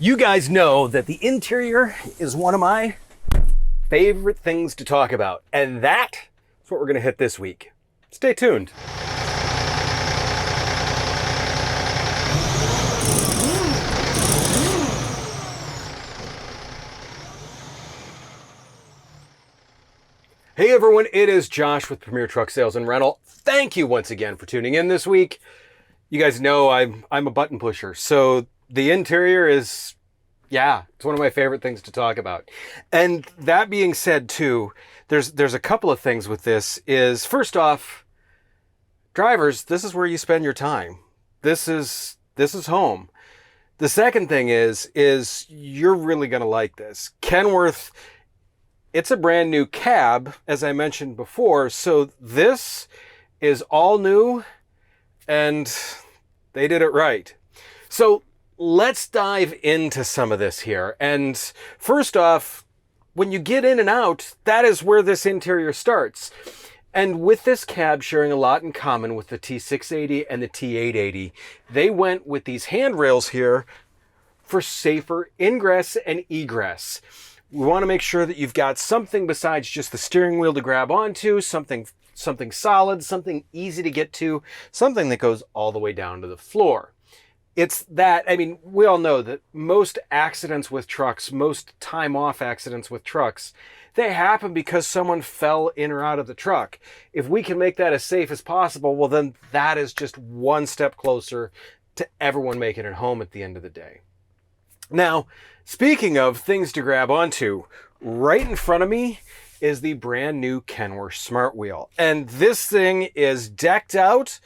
You guys know that the interior is one of my favorite things to talk about, and that's what we're going to hit this week. Stay tuned. Hey everyone, it is Josh with Premier Truck Sales and Rental. Thank you once again for tuning in this week. You guys know I'm a button pusher, so the interior is, it's one of my favorite things to talk about. And that being said too, there's a couple of things with this. Is first off, drivers, this is where you spend your time. This is home. The second thing is you're really going to like this. Kenworth, it's a brand new cab, as I mentioned before, so this is all new and they did it right. So let's dive into some of this here. And first off, when you get in and out, that is where this interior starts. And with this cab sharing a lot in common with the T680 and the T880, they went with these handrails here for safer ingress and egress. We want to make sure that you've got something besides just the steering wheel to grab onto, something solid, something easy to get to, something that goes all the way down to the floor. It's that, we all know that most accidents with trucks, most time off accidents with trucks, they happen because someone fell in or out of the truck. If we can make that as safe as possible, well then that is just one step closer to everyone making it home at the end of the day. Now, speaking of things to grab onto, right in front of me is the brand new Kenworth Smart Wheel. And this thing is decked out,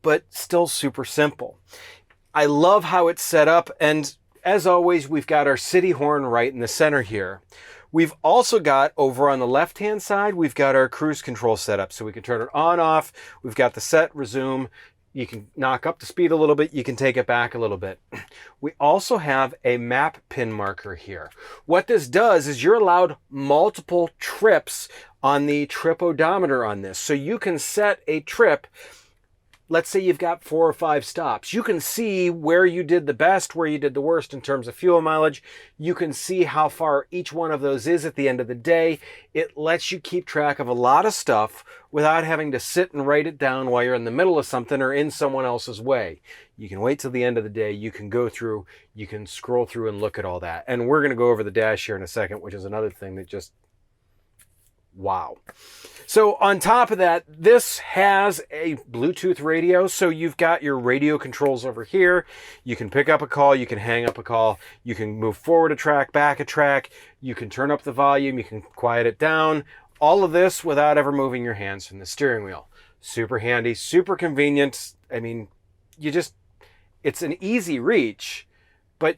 but still super simple. I love how it's set up, and as always, we've got our city horn right in the center here. We've also got, over on the left-hand side, we've got our cruise control set up, so we can turn it on, off. We've got the set, resume. You can knock up the speed a little bit, you can take it back a little bit. We also have a map pin marker here. What this does is you're allowed multiple trips on the trip odometer on this. So you can set a trip. Let's say you've got 4 or 5 stops. You can see where you did the best, where you did the worst in terms of fuel mileage. You can see how far each one of those is at the end of the day. It lets you keep track of a lot of stuff without having to sit and write it down while you're in the middle of something or in someone else's way. You can wait till the end of the day. You can go through, you can scroll through and look at all that. And we're going to go over the dash here in a second, which is another thing that just, wow. So on top of that, this has a Bluetooth radio. So you've got your radio controls over here. You can pick up a call, you can hang up a call, you can move forward a track, back a track, you can turn up the volume, you can quiet it down. All of this without ever moving your hands from the steering wheel. Super handy, super convenient. It's an easy reach, but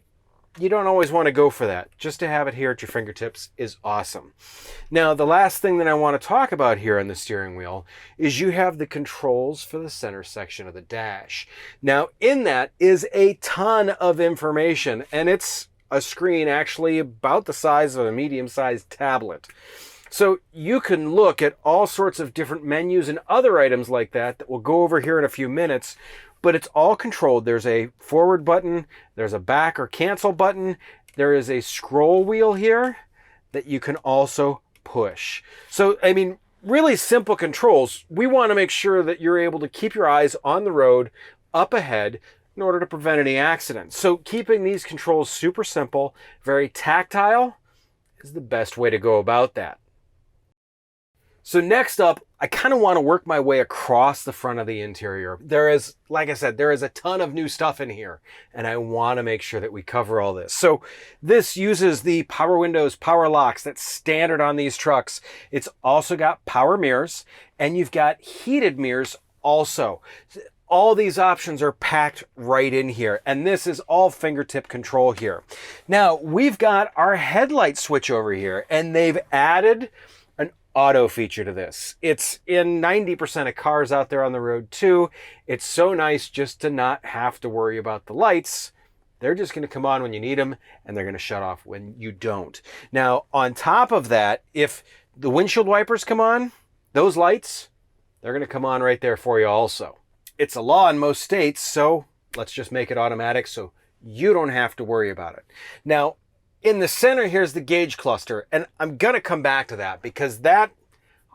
you don't always want to go for that. Just to have it here at your fingertips is awesome. Now, the last thing that I want to talk about here on the steering wheel is you have the controls for the center section of the dash. Now, in that is a ton of information, and it's a screen actually about the size of a medium-sized tablet. So you can look at all sorts of different menus and other items like that we'll go over here in a few minutes. But it's all controlled. There's a forward button, there's a back or cancel button, there is a scroll wheel here that you can also push. So, really simple controls. We want to make sure that you're able to keep your eyes on the road, up ahead, in order to prevent any accidents. So keeping these controls super simple, very tactile, is the best way to go about that. So next up, I kind of want to work my way across the front of the interior. There is, like I said, there is a ton of new stuff in here, and I want to make sure that we cover all this. So this uses the power windows, power locks that's standard on these trucks. It's also got power mirrors, and you've got heated mirrors also. All these options are packed right in here, and this is all fingertip control here. Now, we've got our headlight switch over here, and they've added an auto feature to this. It's in 90% of cars out there on the road too. It's so nice just to not have to worry about the lights. They're just going to come on when you need them, and they're going to shut off when you don't. Now, on top of that, if the windshield wipers come on, those lights, they're going to come on right there for you also. It's a law in most states, so let's just make it automatic so You don't have to worry about it. Now, in the center, here's the gauge cluster, and I'm going to come back to that because that,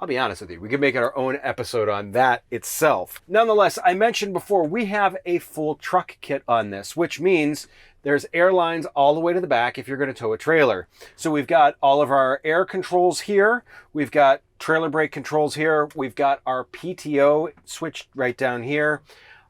I'll be honest with you, we could make our own episode on that itself. Nonetheless, I mentioned before, we have a full truck kit on this, which means there's air lines all the way to the back if you're going to tow a trailer. So we've got all of our air controls here. We've got trailer brake controls here. We've got our PTO switch right down here.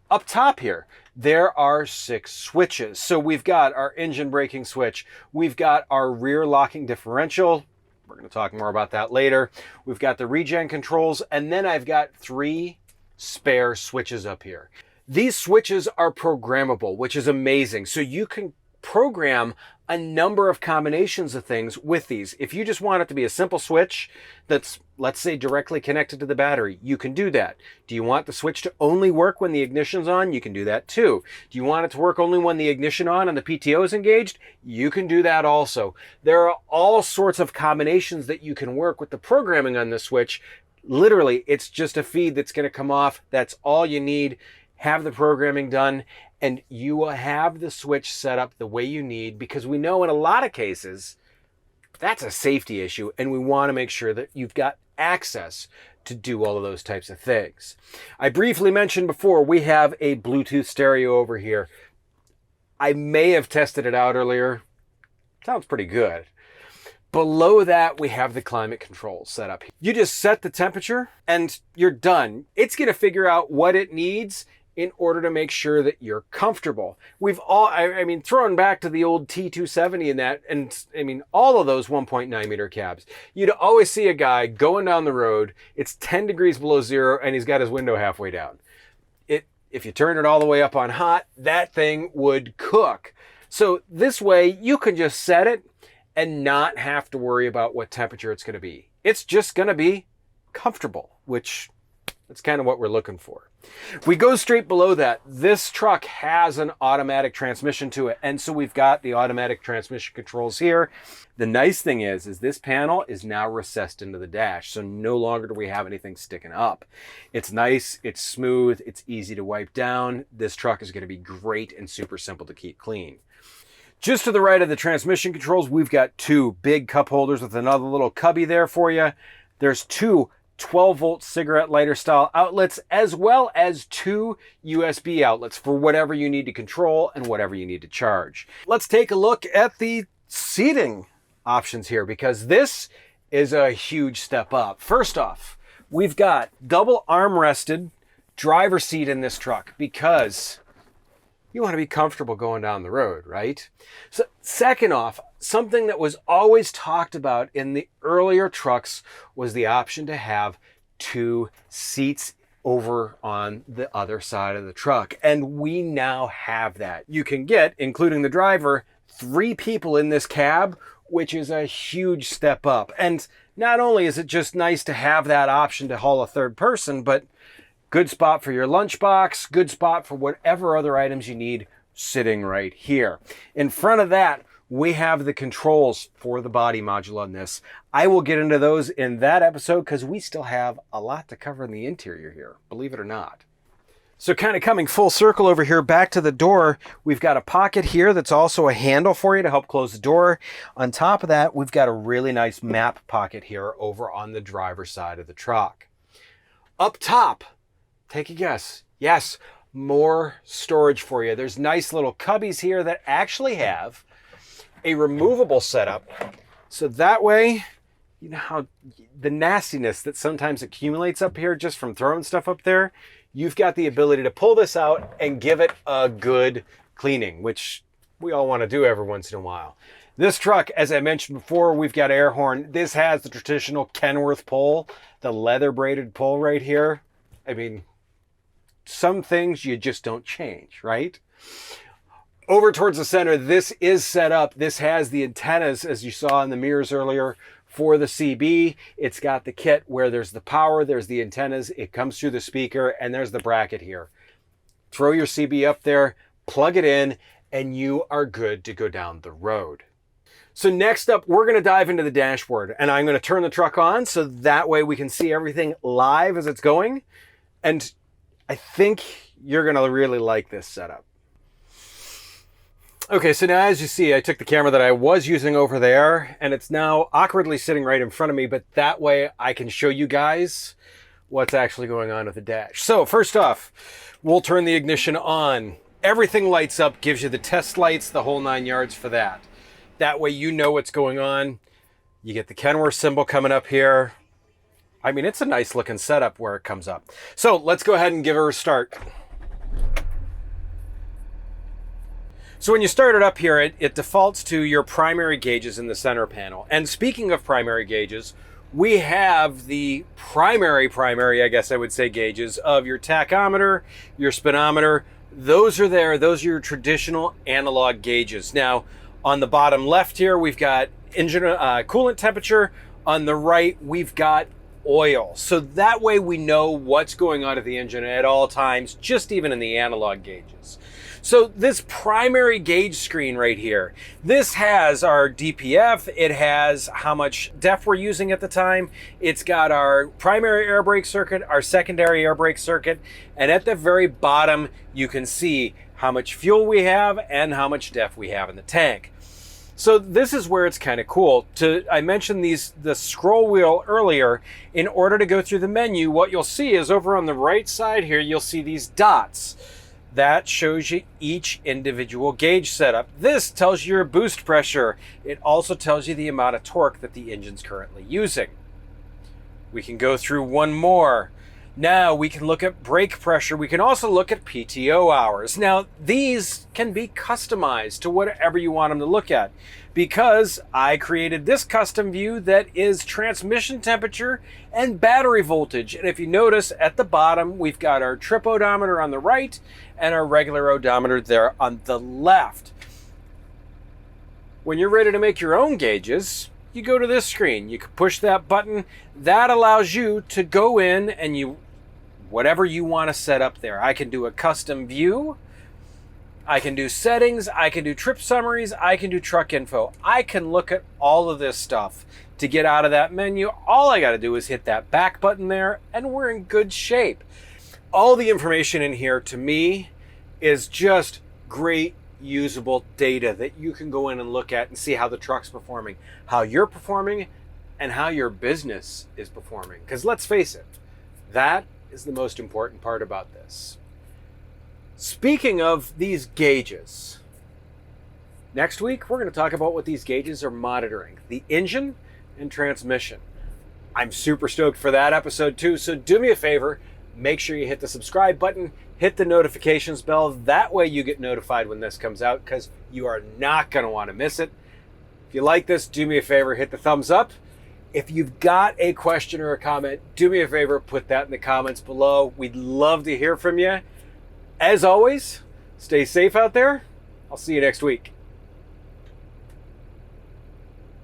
Up top here, there are 6 switches. So we've got our engine braking switch. We've got our rear locking differential. We're going to talk more about that later. We've got the regen controls, and then I've got 3 spare switches up here. These switches are programmable, which is amazing. So you can program a number of combinations of things with these. If you just want it to be a simple switch that's, let's say, directly connected to the battery, you can do that. Do you want the switch to only work when the ignition's on? You can do that too. Do you want it to work only when the ignition on and the PTO is engaged? You can do that also. There are all sorts of combinations that you can work with the programming on this switch. Literally, it's just a feed that's going to come off. That's all you need. Have the programming done, and you will have the switch set up the way you need, because we know in a lot of cases that's a safety issue, and we want to make sure that you've got access to do all of those types of things. I briefly mentioned before, we have a Bluetooth stereo over here. I may have tested it out earlier. Sounds pretty good. Below that, we have the climate controls set up. You just set the temperature and you're done. It's going to figure out what it needs in order to make sure that you're comfortable. We've all, I mean, throwing back to the old T270 and that, and I mean, all of those 1.9 meter cabs, you'd always see a guy going down the road, it's 10 degrees below zero, and he's got his window halfway down. If you turn it all the way up on hot, that thing would cook. So this way, you can just set it and not have to worry about what temperature it's going to be. It's just going to be comfortable, which that's kind of what we're looking for. If we go straight below that, this truck has an automatic transmission to it. And so we've got the automatic transmission controls here. The nice thing is this panel is now recessed into the dash. So no longer do we have anything sticking up. It's nice, it's smooth, it's easy to wipe down. This truck is going to be great and super simple to keep clean. Just to the right of the transmission controls, we've got 2 big cup holders with another little cubby there for you. There's 2 12-volt cigarette lighter style outlets, as well as 2 USB outlets for whatever you need to control and whatever you need to charge. Let's take a look at the seating options here, because this is a huge step up. First off, we've got double armrested driver's seat in this truck because you want to be comfortable going down the road, right? So second off, something that was always talked about in the earlier trucks was the option to have 2 seats over on the other side of the truck. And we now have that. You can get, including the driver, 3 people in this cab, which is a huge step up. And not only is it just nice to have that option to haul a third person, but good spot for your lunchbox, good spot for whatever other items you need sitting right here. In front of that, we have the controls for the body module on this. I will get into those in that episode because we still have a lot to cover in the interior here, believe it or not. So kind of coming full circle over here, back to the door, we've got a pocket here that's also a handle for you to help close the door. On top of that, we've got a really nice map pocket here over on the driver's side of the truck. Up top, take a guess. Yes, more storage for you. There's nice little cubbies here that actually have a removable setup. So that way, you know how the nastiness that sometimes accumulates up here just from throwing stuff up there, you've got the ability to pull this out and give it a good cleaning, which we all want to do every once in a while. This truck, as I mentioned before, we've got air horn. This has the traditional Kenworth pull, the leather braided pull right here. I mean, some things you just don't change, right? Over towards the center, this is set up. This has the antennas, as you saw in the mirrors earlier, for the CB. It's got the kit where there's the power, there's the antennas, it comes through the speaker, and there's the bracket here. Throw your CB up there, plug it in, and you are good to go down the road. So next up, we're going to dive into the dashboard, and I'm going to turn the truck on so that way we can see everything live as it's going. And I think you're going to really like this setup. Okay, so now as you see, I took the camera that I was using over there, and it's now awkwardly sitting right in front of me, but that way I can show you guys what's actually going on with the dash. So first off, we'll turn the ignition on. Everything lights up, gives you the test lights, the whole 9 yards for that. That way you know what's going on. You get the Kenworth symbol coming up here. I mean, it's a nice looking setup where it comes up. So let's go ahead and give her a start. So when you start it up here, it defaults to your primary gauges in the center panel. And speaking of primary gauges, we have the primary, I guess I would say, gauges of your tachometer, your speedometer. Those are there. Those are your traditional analog gauges. Now, on the bottom left here, we've got engine coolant temperature. On the right, we've got oil. So that way we know what's going on at the engine at all times, just even in the analog gauges. So this primary gauge screen right here, this has our DPF, it has how much DEF we're using at the time, it's got our primary air brake circuit, our secondary air brake circuit, and at the very bottom you can see how much fuel we have and how much DEF we have in the tank. So this is where it's kind of cool. I mentioned the scroll wheel earlier. In order to go through the menu, what you'll see is over on the right side here, you'll see these dots. That shows you each individual gauge setup. This tells you your boost pressure. It also tells you the amount of torque that the engine's currently using. We can go through one more. Now we can look at brake pressure. We can also look at PTO hours. Now these can be customized to whatever you want them to look at, because I created this custom view that is transmission temperature and battery voltage. And if you notice at the bottom, we've got our trip odometer on the right and our regular odometer there on the left. When you're ready to make your own gauges, you go to this screen. You can push that button. That allows you to go in and whatever you want to set up there. I can do a custom view. I can do settings. I can do trip summaries. I can do truck info. I can look at all of this stuff. To get out of that menu, all I got to do is hit that back button there, and we're in good shape. All the information in here to me is just great usable data that you can go in and look at and see how the truck's performing, how you're performing, and how your business is performing. Because let's face it, that is the most important part about this. Speaking of these gauges, next week we're going to talk about what these gauges are monitoring, the engine and transmission. I'm super stoked for that episode too, so do me a favor, make sure you hit the subscribe button, hit the notifications bell. That way you get notified when this comes out, because you are not going to want to miss it. If you like this, do me a favor, hit the thumbs up. If you've got a question or a comment, do me a favor, put that in the comments below. We'd love to hear from you. As always, stay safe out there. I'll see you next week.